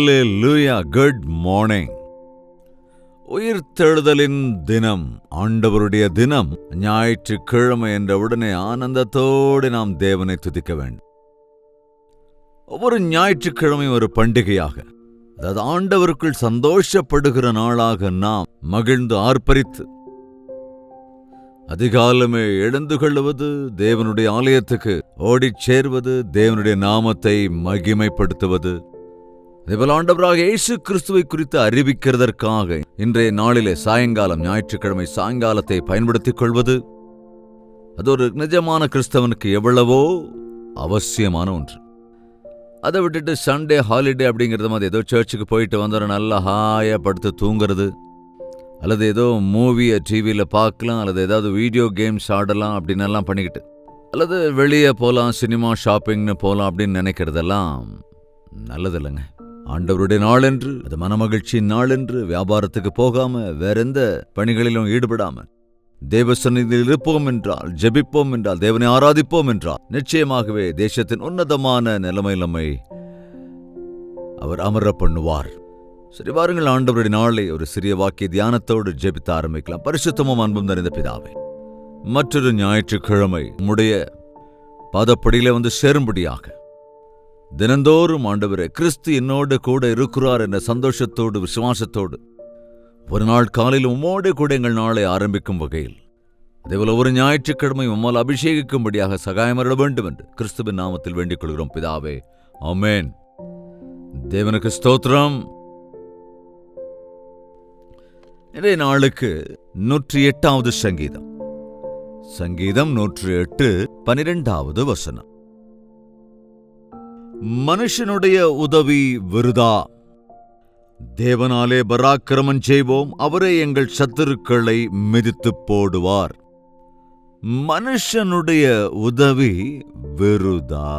அல்லேலூயா. Good morning. உயிர்த்தெழுதலின் தினம், ஆண்டவருடைய தினம், ஞாயிற்றுக்கிழமை என்ற உடனே ஆனந்தத்தோடு நாம் தேவனை துதிக்க வேண்டும். ஒவ்வொரு ஞாயிற்றுக்கிழமையும் ஒரு பண்டிகையாக, அதாவது ஆண்டவருக்குள் சந்தோஷப்படுகிற நாளாக நாம் மகிழ்ந்து ஆர்ப்பரித்து அதிகாலமே எழுந்து கொள்வது, தேவனுடைய ஆலயத்துக்கு ஓடிச் சேர்வது, தேவனுடைய நாமத்தை மகிமைப்படுத்துவது, அதேபோல் ஆண்டவராக இயேசு கிறிஸ்துவை குறித்து அறிவிக்கிறதற்காக இன்றைய நாளிலே சாயங்காலம், ஞாயிற்றுக்கிழமை சாயங்காலத்தை பயன்படுத்திக் கொள்வது, அது ஒரு நிஜமான கிறிஸ்தவனுக்கு எவ்வளவோ அவசியமான ஒன்று. அதை விட்டுட்டு சண்டே ஹாலிடே அப்படிங்கிறது மாதிரி ஏதோ சர்ச்சுக்கு போயிட்டு வந்தோம் நல்லா ஹாயா படுத்து தூங்குறது, அல்லது ஏதோ மூவியை டிவியில் பார்க்கலாம், அல்லது ஏதாவது வீடியோ கேம்ஸ் ஆடலாம் அப்படின்னு எல்லாம் பண்ணிக்கிட்டு, அல்லது வெளியே போகலாம், சினிமா ஷாப்பிங்னு போகலாம் அப்படின்னு நினைக்கிறதெல்லாம் நல்லது இல்லைங்க. ஆண்டவருடைய நாள் என்று, அது மனமகிழ்ச்சியின் நாள் என்று வியாபாரத்துக்கு போகாம வேற எந்த பணிகளிலும் ஈடுபடாம தேவசந்நிதியில் இருப்போம் என்றால், ஜெபிப்போம் என்றால், தேவனை ஆராதிப்போம் என்றால், நிச்சயமாகவே தேசத்தின் உன்னதமான நிலைமை நம்மை அவர் அமர பண்ணுவார். சரி, வாருங்கள் ஆண்டவருடைய நாளை ஒரு சிறிய வாக்கிய தியானத்தோடு ஜெபித்த ஆரம்பிக்கலாம். பரிசுத்தமும் அன்பும் நிறைந்த பிதாவே, மற்றொரு ஞாயிற்றுக்கிழமை உம்முடைய பாதப்படியில வந்து சேரும்படியாக தினந்தோறும் ஆண்டவரே கிறிஸ்து என்னோடு கூட இருக்கிறார் என்ற சந்தோஷத்தோடு விசுவாசத்தோடு ஒரு நாள் காலையில் உம்மோடு கூட எங்கள் நாளை ஆரம்பிக்கும் வகையில், அதேபோல ஒரு ஞாயிற்றுக்கிழமை உம்மால் அபிஷேகிக்கும்படியாக சகாயமருள வேண்டும் என்று கிறிஸ்துவின் நாமத்தில் வேண்டிக் கொள்கிறோம் பிதாவே, ஆமென். தேவனுக்கு ஸ்தோத்திரம். இன்றைய நாளுக்கு 108வது சங்கீதம், சங்கீதம் 108, 12வது வசனம். மனுஷனுடைய உதவி விருதா, தேவனாலே பராக்கிரமம் செய்வோம், அவரே எங்கள் சத்துருக்களை மிதித்து போடுவார். மனுஷனுடைய உதவி விருதா.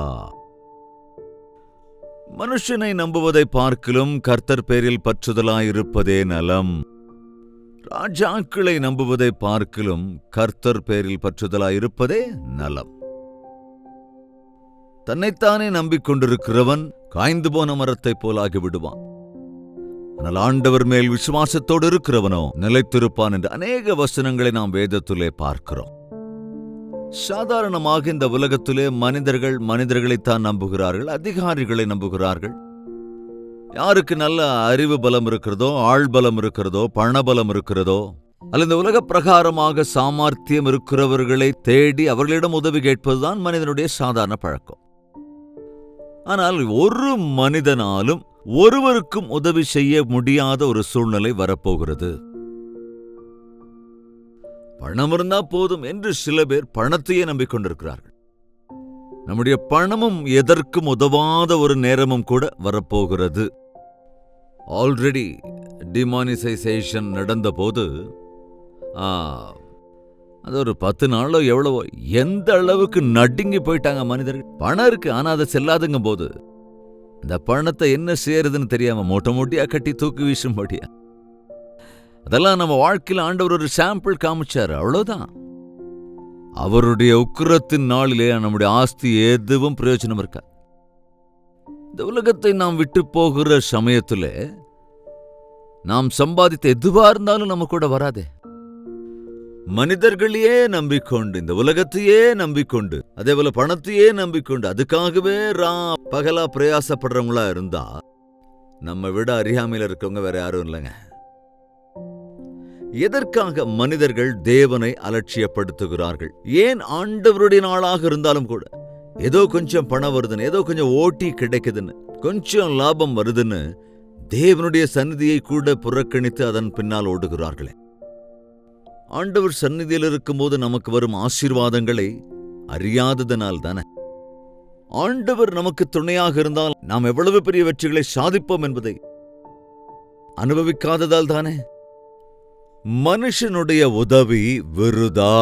மனுஷனை நம்புவதை பார்க்கிலும் கர்த்தர் பேரில் பற்றுதலாயிருப்பதே நலம். ராஜாக்களை நம்புவதை பார்க்கிலும் கர்த்தர் பேரில் பற்றுதலாயிருப்பதே நலம். தன்னைத்தானே நம்பிக்கொண்டிருக்கிறவன் காய்ந்து போன மரத்தைப் போலாகி விடுவான். ஆனால் ஆண்டவர் மேல் விசுவாசத்தோடு இருக்கிறவனோ நிலைத்திருப்பான் என்று அநேக வசனங்களை நாம் வேதத்திலே பார்க்கிறோம். சாதாரணமாக இந்த உலகத்திலே மனிதர்கள் மனிதர்களைத்தான் நம்புகிறார்கள், அதிகாரிகளை நம்புகிறார்கள். யாருக்கு நல்ல அறிவு பலம் இருக்கிறதோ, ஆள் பலம் இருக்கிறதோ, பணபலம் இருக்கிறதோ, அல்லது இந்த உலக பிரகாரமாக சாமர்த்தியம் இருக்கிறவர்களை தேடி அவர்களிடம் உதவி கேட்பதுதான் மனிதனுடைய சாதாரண பழக்கம். ஆனால் ஒரு மனிதனாலும் ஒருவருக்கும் உதவி செய்ய முடியாத ஒரு சூழ்நிலை வரப்போகிறது. பணம் இருந்தா போதும் என்று சில பேர் பணத்தையே நம்பிக்கொண்டிருக்கிறார்கள். நம்முடைய பணமும் எதற்கும் உதவாத ஒரு நேரமும் கூட வரப்போகிறது. ஆல்ரெடி டிமானிசைசேஷன் நடந்த போது அது ஒரு 10 நாளோ எவ்வளவோ, எந்த அளவுக்கு நடுங்கி போயிட்டாங்க மனிதர்கள். பணம் இருக்கு, ஆனா அதை செல்லாதுங்கும் போது இந்த பணத்தை என்ன செய்யறதுன்னு தெரியாம மூட்டை மூட்டியா கட்டி தூக்கி வீசும்படியா, அதெல்லாம் நம்ம வாழ்க்கையில் ஆண்டவர் ஒரு சாம்பிள் காமிச்சாரு, அவ்வளவுதான். அவருடைய உக்கிரத்தின் நாளிலே நம்முடைய ஆஸ்தி எதுவும் பிரயோஜனம் இருக்கா. இந்த உலகத்தை நாம் விட்டு போகிற சமயத்திலே நாம் சம்பாதித்த எதுவா இருந்தாலும் நம்ம கூட வராதே. மனிதர்களையே நம்பிக்கொண்டு, இந்த உலகத்தையே நம்பிக்கொண்டு, அதே போல பணத்தையே நம்பிக்கொண்டு, அதுக்காகவே பகலா பிரயாசப்படுறவங்களா இருந்தா நம்ம விட அறியாமையில இருக்கவங்க வேற யாரும் இல்லைங்க. எதற்காக மனிதர்கள் தேவனை அலட்சியப்படுத்துகிறார்கள்? ஏன் ஆண்டவருடைய நாளாக இருந்தாலும் கூட ஏதோ கொஞ்சம் பணம் வருதுன்னு, ஏதோ கொஞ்சம் ஓட்டி கிடைக்குதுன்னு, கொஞ்சம் லாபம் வருதுன்னு தேவனுடைய சந்நிதியை கூட புறக்கணித்து அதன் பின்னால் ஓடுகிறார்களே. ஆண்டவர் சந்நிதியில் இருக்கும்போது நமக்கு வரும் ஆசீர்வாதங்களை அறியாததனால் தானே. ஆண்டவர் நமக்கு துணையாக இருந்தால் நாம் எவ்வளவு பெரிய வெற்றிகளை சாதிப்போம் என்பதை அனுபவிக்காததால் தானே. மனுஷனுடைய உதவி விருதா,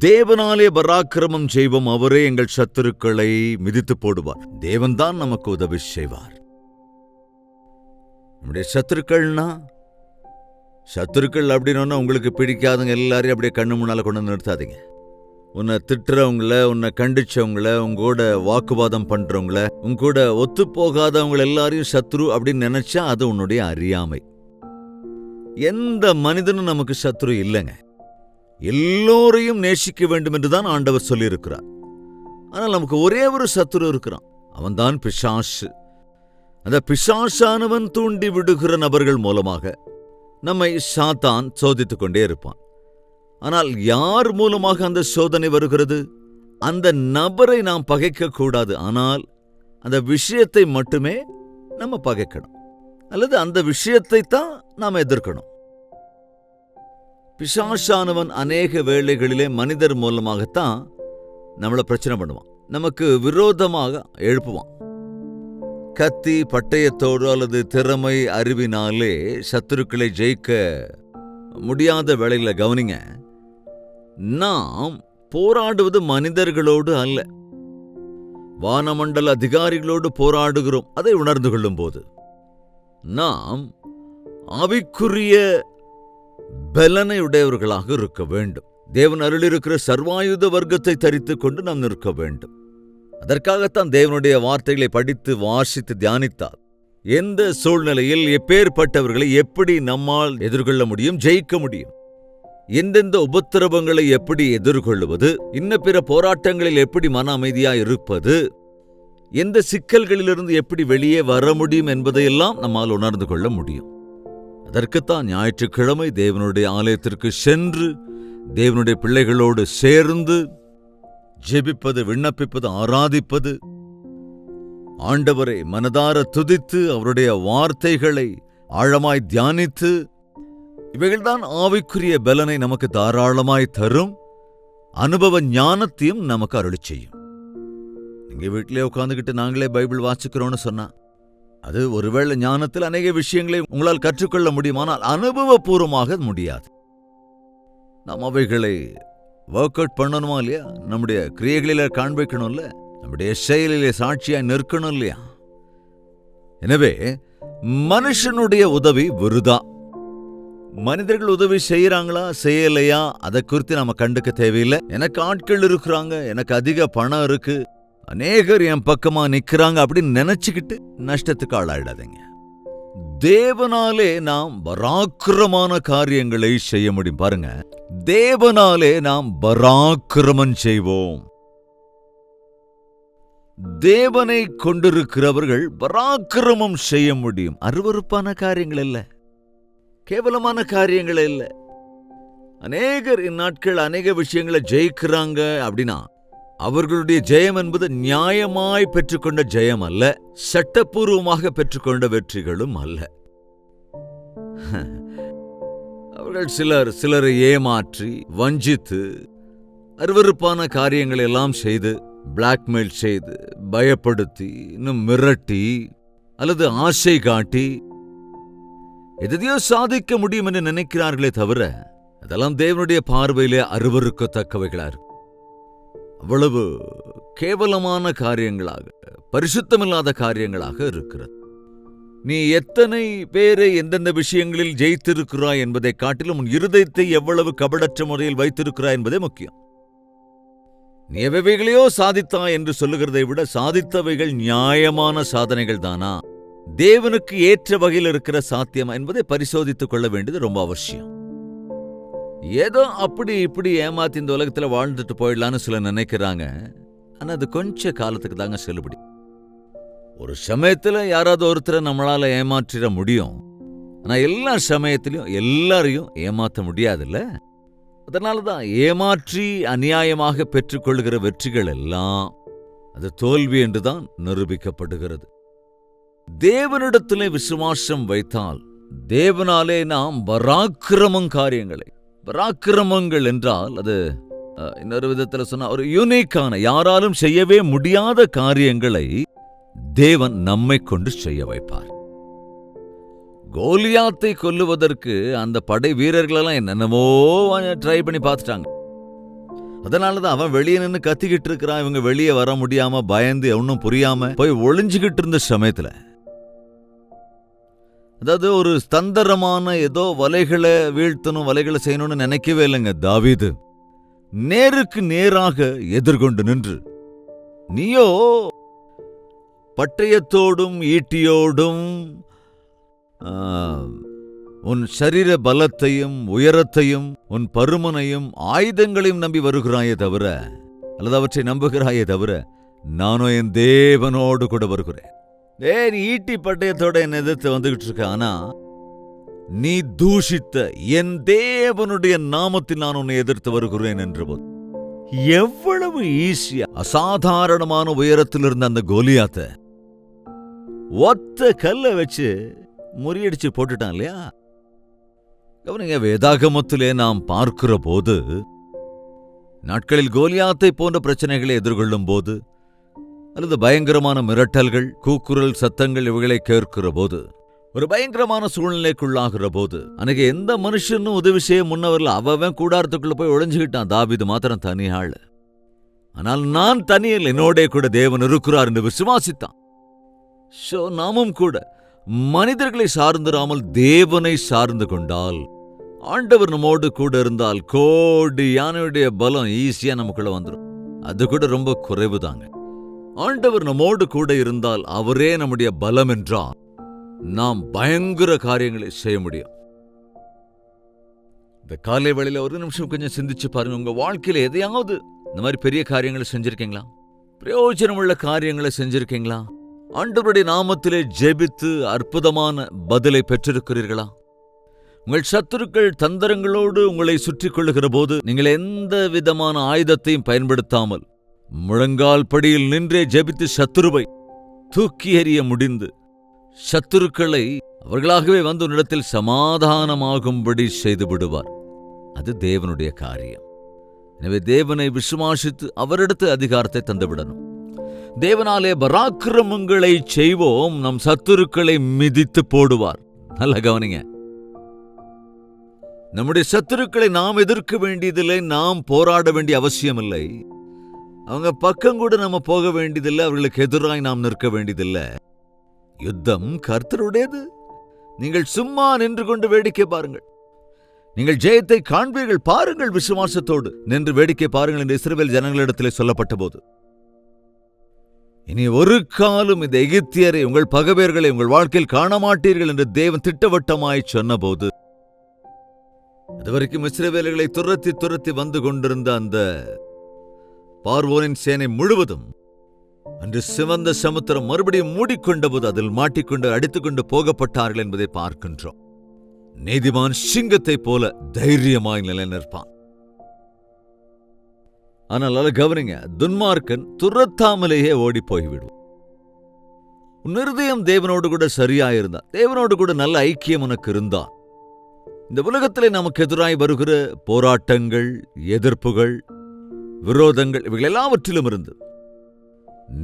தேவனாலே பராக்கிரமம் செய்வோம், அவரே எங்கள் சத்துருக்களை மிதித்து போடுவார். தேவன்தான் நமக்கு உதவி செய்வார். நம்முடைய சத்துருக்கள் அப்படின்னு உங்களுக்கு பிடிக்காதவங்க எல்லாரையும் அப்படியே கண்ணு முன்னால கொண்டு நிறுத்தாதீங்க. உன்னை திட்டுறவங்கள, உன்னை கண்டிச்சவங்கள, உங்கூட வாக்குவாதம் பண்றவங்கள, உங்கூட ஒத்து போகாதவங்க எல்லாரையும் சத்ரு அப்படின்னு நினைச்சா அது உன்னுடைய அறியாமை. எந்த மனிதனும் நமக்கு சத்ரு இல்லைங்க. எல்லோரையும் நேசிக்க வேண்டும் என்றுதான் ஆண்டவர் சொல்லியிருக்கிறார். ஆனால் நமக்கு ஒரே ஒரு சத்ரு இருக்கிறான், அவன்தான் பிசாசு. அந்த பிசாசானவன் தூண்டி விடுகிற நபர்கள் மூலமாக நம்மை சாத்தான் சோதித்துக் கொண்டே இருப்பான். ஆனால் யார் மூலமாக அந்த சோதனை வருகிறது? அந்த நபரை நாம் பகைக்க கூடாது, ஆனால் அந்த விஷயத்தை மட்டுமே நம்ம பகைக்கணும், அல்லது அந்த விஷயத்தை தான் நாம் எதிர்க்கணும். பிசாசானவன் அநேக வேளைகளிலே மனிதர் மூலமாகத்தான் நம்மளை பிரச்சனை பண்ணுவான், நமக்கு விரோதமாக எழுப்புவான். கத்தி பட்டயத்தோடு அல்லது திறமை அறிவினாலே சத்துருக்களை ஜெயிக்க முடியாத வேளையில கவனிங்க, நாம் போராடுவது மனிதர்களோடு அல்ல, வானமண்டல அதிகாரிகளோடு போராடுகிறோம். அதை உணர்ந்து கொள்ளும் போது நாம் ஆவிக்குரிய பலனை உடையவர்களாக இருக்க வேண்டும். தேவன் அருளிருக்கிற சர்வாயுத வர்க்கத்தை தரித்துக் கொண்டு நாம் நிற்க வேண்டும். அதற்காகத்தான் தேவனுடைய வார்த்தைகளை படித்து வாசித்து தியானித்தார். எந்த சூழ்நிலையில் எப்பேற்பட்டவர்களை எப்படி நம்மால் எதிர்கொள்ள முடியும், ஜெயிக்க முடியும், எந்தெந்த உபத்திரவங்களை எப்படி எதிர்கொள்வது, இன்ன பிற போராட்டங்களில் எப்படி மன அமைதியாய் இருப்பது, எந்த சிக்கல்களிலிருந்து எப்படி வெளியே வர முடியும் என்பதையெல்லாம் நம்மால் உணர்ந்து கொள்ள முடியும். அதற்குத்தான் ஞாயிற்றுக்கிழமை தேவனுடைய ஆலயத்திற்கு சென்று தேவனுடைய பிள்ளைகளோடு சேர்ந்து ஜெபிப்பது, விண்ணப்பிப்பது, ஆராதிப்பது, ஆண்டவரை மனதார துதித்து அவருடைய வார்த்தைகளை ஆழமாய் தியானித்து, இவைகள்தான் ஆவிக்குரிய பலனை நமக்கு தாராளமாய் தரும், அனுபவ ஞானத்தையும் நமக்கு அருளிச் செய்யும். நீங்க வீட்டிலே உட்கார்ந்துகிட்டு நாங்களே பைபிள் வாசிக்கிறோம்னு சொன்னா அது ஒருவேளை ஞானத்தில் அநேக விஷயங்களை உங்களால் கற்றுக்கொள்ள முடியும், ஆனால் அனுபவபூர்வமாக முடியாது. நாம் அவைகளை ஒர்க் அவுட் பண்ணணுமா இல்லையா? நம்முடைய கிரியைகளில காண்பிக்கணும்ல, நம்முடைய செயலிலே சாட்சியாய் நிற்கணும் இல்லையா? எனவே மனுஷனுடைய உதவி விருதா. மனிதர்கள் உதவி செய்யறாங்களா செய்யலையா அதை குறித்து நாம கண்டுக்க தேவையில்லை. எனக்கு ஆட்கள் இருக்கிறாங்க, எனக்கு அதிக பணம் இருக்கு, அநேகர் என் பக்கமா நிக்கிறாங்க அப்படின்னு நினைச்சுக்கிட்டு நஷ்டத்துக்கு ஆளாயிடாதீங்க. தேவனாலே நாம் பராக்கிரமான காரியங்களை செய்ய முடியும். பாருங்க, தேவனாலே நாம் பராக்கிரமம் செய்வோம். தேவனை கொண்டிருக்கிறவர்கள் பராக்கிரமம் செய்ய முடியும். அருவருப்பான காரியங்கள் இல்ல, கேவலமான காரியங்கள் இல்ல. அநேகர் இந்நாட்கள் அநேக விஷயங்களை ஜெயிக்கிறாங்க அப்படின்னா அவர்களுடைய ஜெயம் என்பது நியாயமாய் பெற்றுக்கொண்ட ஜெயம் அல்ல, சட்டப்பூர்வமாக பெற்றுக்கொண்ட வெற்றிகளும் அல்ல. அவர்கள் சிலரை ஏமாற்றி வஞ்சித்து அருவருப்பான காரியங்கள் எல்லாம் செய்து, பிளாக்மெயில் செய்து, பயப்படுத்தி, இன்னும் மிரட்டி அல்லது ஆசை காட்டி எதையோ சாதிக்க முடியும் என்று நினைக்கிறார்களே தவிர அதெல்லாம் தேவனுடைய பார்வையிலே அருவருக்கத்தக்கவைகளா இருக்கு. அவ்வளவு கேவலமான காரியங்களாக, பரிசுத்தமில்லாத காரியங்களாக இருக்கிறது. நீ எத்தனை பேரை எந்தெந்த விஷயங்களில் ஜெயித்திருக்கிறாய் என்பதை காட்டிலும் உன் இருதயத்தை எவ்வளவு கபடற்ற முறையில் வைத்திருக்கிறாய் என்பதே முக்கியம். நீ எவைகளையோ சாதித்தாய் என்று சொல்லுகிறதை விட சாதித்தவைகள் நியாயமான சாதனைகள் தானா, தேவனுக்கு ஏற்ற வகையில் இருக்கிற சாத்தியமா என்பதை பரிசோதித்துக் கொள்ள வேண்டியது ரொம்ப அவசியம். ஏதோ அப்படி இப்படி ஏமாத்தி இந்த உலகத்துல வாழ்ந்துட்டு போயிடலான்னு சில நினைக்கிறாங்க. ஆனா அது கொஞ்ச காலத்துக்கு தாங்க செல்லுபடி. ஒரு சமயத்துல யாராவது ஒருத்தரை நம்மளால ஏமாற்றிட முடியும், ஆனா எல்லா சமயத்திலையும் எல்லாரையும் ஏமாற்ற முடியாதுல்ல. அதனாலதான் ஏமாற்றி அநியாயமாக பெற்றுக்கொள்கிற வெற்றிகள் எல்லாம் அது தோல்வி என்றுதான் நிரூபிக்கப்படுகிறது. தேவனிடத்திலே விசுவாசம் வைத்தால் தேவனாலே நாம் பராக்கிரமம் காரியங்களை, பராக்கிரமங்கள் என்றால் அது இன்னொரு விதத்தில் சொன்னா ஒரு யூனிக்கான, யாராலும் செய்யவே முடியாத காரியங்களை தேவன் நம்மை கொண்டு செய்ய வைப்பார். கோலியாத்தை கொல்லுவதற்கு அந்த படை வீரர்களெல்லாம் என்னென்னவோ ட்ரை பண்ணி பார்த்துட்டாங்க. அதனாலதான் அவன் வெளியே நின்று கத்திக்கிட்டு இருக்கிறான். இவங்க வெளியே வர முடியாம பயந்து ஒன்னும் புரியாம போய் ஒளிஞ்சுக்கிட்டு இருந்த சமயத்துல, அதாவது ஒரு தந்திரமான ஏதோ வலைகளை வீழ்த்தணும், வலைகளை செய்யணும்னு நினைக்கவே இல்லைங்க தாவீது. நேருக்கு நேராக எதிர்கொண்டு நின்று, நீயோ பட்டயத்தோடும் ஈட்டியோடும் உன் சரீர பலத்தையும் உயரத்தையும் உன் பருமனையும் ஆயுதங்களையும் நம்பி வருகிறாயே தவிர, அல்லது அவற்றை நம்புகிறாயே தவிர, நானோ என் தேவனோடு கூட வருகிறேன். நீ ஈட்டி பட்டயத்தோட என்னை எதிர்த்து வந்துகிட்டு இருக்க, ஆனா நீ தூஷித்த என் தேவனுடைய நாமத்தில் நான் உன்னை எதிர்த்து வருகிறேன் என்று போது எவ்வளவு ஈஸியா அசாதாரணமான உயரத்தில் இருந்த அந்த கோலியாத்த ஒத்த கல்லை வச்சு முறியடிச்சு போட்டுட்டான் இல்லையா? கவனிங்க, வேதாகமத்திலே நாம் பார்க்கிற போது நாட்களில் கோலியாத்தை போன்ற பிரச்சனைகளை எதிர்கொள்ளும் போது, அல்லது பயங்கரமான மிரட்டல்கள், கூக்குரல் சத்தங்கள் இவைகளை கேட்கிற போது, ஒரு பயங்கரமான சூழ்நிலைக்குள்ளாகிற போது, அன்னைக்கு எந்த மனுஷனும் உதவி செய்ய முன்னவரில் அவன் கூடாரத்துக்குள்ள போய் ஒளிஞ்சுக்கிட்டான். தாவீது மாத்திரம் தனியாள். ஆனால் நான் தனியில், என்னோட கூட தேவன் இருக்கிறார் என்று விசுவாசித்தான். நாமும் கூட மனிதர்களை சார்ந்திராமல் தேவனை சார்ந்து கொண்டால், ஆண்டவர் நம்மோடு கூட இருந்தால், கோடி யானையுடைய பலம் ஈஸியா நமக்குள்ள வந்துடும். அது கூட ரொம்ப குறைவு தாங்க. ஆண்டவர் நம்மோடு கூட இருந்தால், அவரே நம்முடைய பலம் என்றால், நாம் பயங்கர காரியங்களை செய்ய முடியும். இந்த காலை வேளையில ஒரு நிமிஷம் கொஞ்சம் சிந்திச்சு பாருங்க. உங்க வாழ்க்கையில எதையாவது இந்த மாதிரி பெரிய காரியங்களை செஞ்சிருக்கீங்களா? பிரயோஜனமுள்ள காரியங்களை செஞ்சிருக்கீங்களா? ஆண்டவருடைய நாமத்திலே ஜெபித்து அற்புதமான பதிலை பெற்றிருக்கிறீர்களா? உங்கள் சத்துருக்கள் தந்திரங்களோடு உங்களை சுற்றி கொள்ளுகிற போது நீங்கள் எந்த விதமான ஆயுதத்தையும் பயன்படுத்தாமல் முழங்கால் படியில் நின்றே ஜெபித்து சத்துருவை தூக்கி எறிய முடிந்து, சத்துருக்களை அவர்களாகவே வந்து உன்னிடத்தில் சமாதானமாகும்படி செய்து விடுவார். அது தேவனுடைய காரியம். எனவே தேவனை விசுவாசித்து அவரிடத்து அதிகாரத்தை தந்துவிடணும். தேவனாலே பராக்கிரமங்களை செய்வோம், நம் சத்துருக்களை மிதித்து போடுவார். நல்ல கவனிங்க, நம்முடைய சத்துருக்களை நாம் எதிர்க்க வேண்டியதில்லை, நாம் போராட வேண்டிய அவசியமில்லை. அவங்க பக்கம் கூட நம்ம போக வேண்டியதில்லை, அவர்களுக்கு எதிராய் நாம் நிற்க வேண்டியதில்லை. யுத்தம் கர்த்தருடையது. நீங்கள் சும்மா நின்று கொண்டு வேடிக்கை பாருங்கள், நீங்கள் ஜெயத்தை காண்பீர்கள். பாருங்கள், விசுவாசத்தோடு நின்று வேடிக்கை பாருங்கள் என்று இஸ்ரவேல் ஜனங்களிடத்திலே சொல்லப்பட்ட போது, இனி ஒரு காலம் இந்த எகிப்தியரை, உங்கள் பகைவர்களை உங்கள் வாழ்க்கையில் காண மாட்டீர்கள் என்று தேவன் திட்டவட்டமாய் சொன்னபோது, அதுவரைக்கும் இஸ்ரவேலர்களை துரத்தி துரத்தி வந்து கொண்டிருந்த அந்த பார்வோனின் சேனை முழுவதும் அன்று சிவந்த சமுத்திரம் மறுபடியும் மூடிக்கொண்டபோது அதில் மாட்டிக்கொண்டு அடித்துக்கொண்டு போகப்பட்டார்கள் என்பதை பார்க்கின்றோம். நீதிமான் சிங்கத்தை போல தைரியமாய் நிலைநிற்பான். ஆனால் அதை கவனிங்க, துன்மார்க்கன் துரத்தாமலேயே ஓடி போய்விடும். உன் இருதயம் தேவனோடு கூட சரியாயிருந்தா, தேவனோடு கூட நல்ல ஐக்கியம் உனக்கு இருந்தா, இந்த உலகத்திலே நமக்கு எதிராய் வருகிற போராட்டங்கள், எதிர்ப்புகள், விரோதங்கள், இவைகள் எல்லாவற்றிலும் இருந்து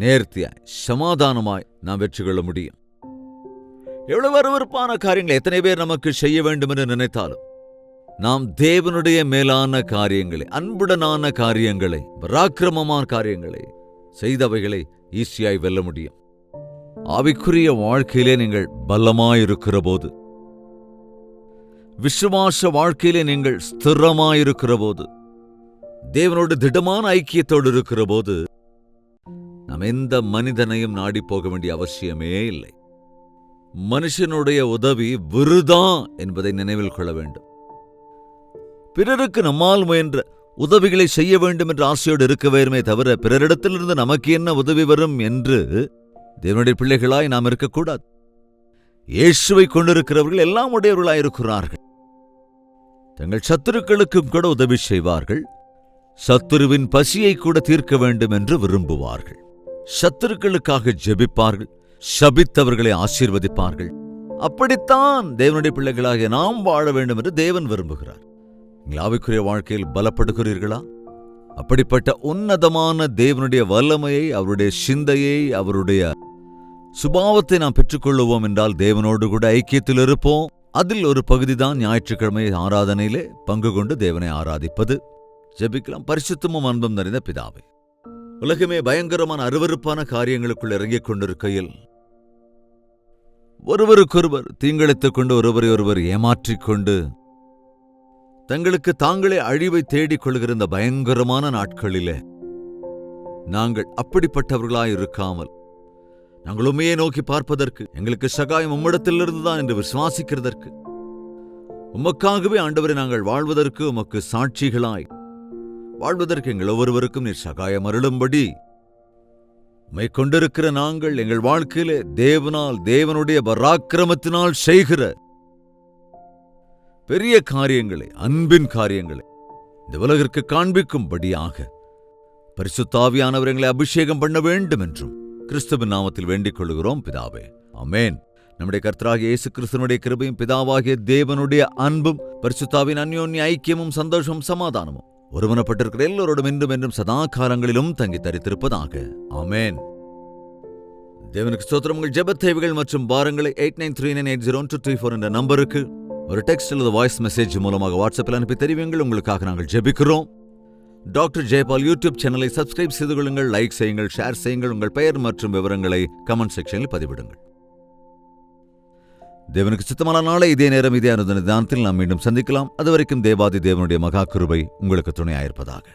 நேர்த்தியாய் சமாதானமாய் நாம் வெற்றி கொள்ள முடியும். எவ்வளவு அருவருப்பான காரியங்களை எத்தனை பேர் நமக்கு செய்ய வேண்டும் என்று நினைத்தாலும், நாம் தேவனுடைய மேலான காரியங்களை, அன்புடனான காரியங்களை, பராக்கிரமமான காரியங்களை செய்தவைகளை ஈஸியாய் வெல்ல முடியும். ஆவிக்குரிய வாழ்க்கையிலே நீங்கள் பலமாயிருக்கிற போது, விசுவாச வாழ்க்கையிலே நீங்கள் ஸ்திரமாயிருக்கிற போது, தேவனோடு திடமான ஐக்கியத்தோடு இருக்கிற போது, நாம் எந்த மனிதனையும் நாடி போக வேண்டிய அவசியமே இல்லை. மனுஷனுடைய உதவி விருதா என்பதை நினைவில் கொள்ள வேண்டும். பிறருக்கு நம்மால் முயன்ற உதவிகளை செய்ய வேண்டும் என்ற ஆசையோடு இருக்க வேண்டுமே தவிர, பிறரிடத்திலிருந்து நமக்கு என்ன உதவி வரும் என்று தேவனுடைய பிள்ளைகளாய் நாம் இருக்கக்கூடாது. இயேசுவை கொண்டிருக்கிறவர்கள் எல்லாம் உடையவர்களாயிருக்கிறார்கள். தங்கள் சத்துருக்களுக்கும் கூட உதவி செய்வார்கள். சத்துருவின் பசியை கூட தீர்க்க வேண்டும் என்று விரும்புவார்கள். சத்துருக்களுக்காக ஜெபிப்பார்கள். சபித்தவர்களை ஆசீர்வதிப்பார்கள். அப்படித்தான் தேவனுடைய பிள்ளைகளாகிய நாம் வாழ வேண்டும் என்று தேவன் விரும்புகிறார். ஆவிக்குரிய வாழ்க்கையில் பலப்படுகிறீர்களா? அப்படிப்பட்ட உன்னதமான தேவனுடைய வல்லமையை, அவருடைய சிந்தையை, அவருடைய சுபாவத்தை நாம் பெற்றுக்கொள்ளுவோம் என்றால் தேவனோடு கூட ஐக்கியத்தில் இருப்போம். அதில் ஒரு பகுதிதான் ஞாயிற்றுக்கிழமை ஆராதனையிலே பங்கு கொண்டு தேவனை ஆராதிப்பது. ஜெபிக்கலாம். பரிசுத்தமும் அன்பும் நிறைந்த பிதாவே, உலகமே பயங்கரமான அருவருப்பான காரியங்களுக்குள் இறங்கிக் கொண்டிருக்கையில் ஒருவருக்கொருவர் தீங்கிழைத்துக் கொண்டு ஒருவரை ஒருவர் ஏமாற்றிக் கொண்டு தங்களுக்கு தாங்களே அழிவை தேடிக் கொள்கிற இந்த பயங்கரமான நாட்களிலே நாங்கள் அப்படிப்பட்டவர்களாயிருக்காமல் நாங்கள் உண்மையை நோக்கி பார்ப்பதற்கு, எங்களுக்கு சகாயம் உம்மிடத்திலிருந்துதான் என்று விசுவாசிக்கிறதற்கு, உமக்காகவே ஆண்டவரை நாங்கள் வாழ்வதற்கு, உமக்கு சாட்சிகளாய் வாழ்வதற்கு எங்கள் ஒவ்வொருவருக்கும் நீர் சகாயம் அருளும்படி உம்மை கொண்டிருக்கிற நாங்கள் எங்கள் வாழ்க்கையிலே தேவனுடைய பராக்கிரமத்தினால் செய்கிற பெரிய காரியங்களை, அன்பின் காரியங்களை இந்த உலகிற்கு காண்பிக்கும்படியாக பரிசுத்த ஆவியானவர் எங்களை அபிஷேகம் பண்ண வேண்டும் என்றும் கிறிஸ்துவின் நாமத்தில் வேண்டிக் கொள்கிறோம் பிதாவே, ஆமென். நம்முடைய கர்த்தராகிய இயேசு கிறிஸ்துவினுடைய கிருபையும் பிதாவாகிய தேவனுடைய அன்பும் பரிசுத்த ஆவியின் அந்யோன்ய ஐக்கியமும் சந்தோஷமும் சமாதானமும் ஒருமனப்பட்டிருக்கிற எல்லோரோடும் இன்றும் என்றும் சதா காலங்களிலும் தங்கி தரித்திருப்பதாக, ஆமென். தேவனுக்கு ஸ்தோத்திரம். உங்கள் ஜெபத் தேவைகள் மற்றும் பாரங்களை 8939801234 என்ற நம்பருக்கு ஒரு டெக்ஸ்ட் அல்லது வாய்ஸ் மெசேஜ் மூலமாக வாட்ஸ்அப்பில் அனுப்பி தெரிவிங்கள். உங்களுக்காக நாங்கள் ஜெபிக்கிறோம். டாக்டர் ஜெயபால் யூடியூப் சேனலை சப்ஸ்கிரைப் செய்து கொள்ளுங்கள், லைக் செய்யுங்கள், ஷேர் செய்யுங்கள். உங்கள் பெயர் மற்றும் விவரங்களை கமெண்ட் செக்ஷனில் பதிவிடுங்கள். தேவனுக்கு சித்தமான நாளை இதே நேரம் இதே அனுதின தியானத்தில் நாம் மீண்டும் சந்திக்கலாம். அதுவரைக்கும் தேவாதி தேவனுடைய மகா கிருபை உங்களுக்கு துணையாயிருப்பதாக.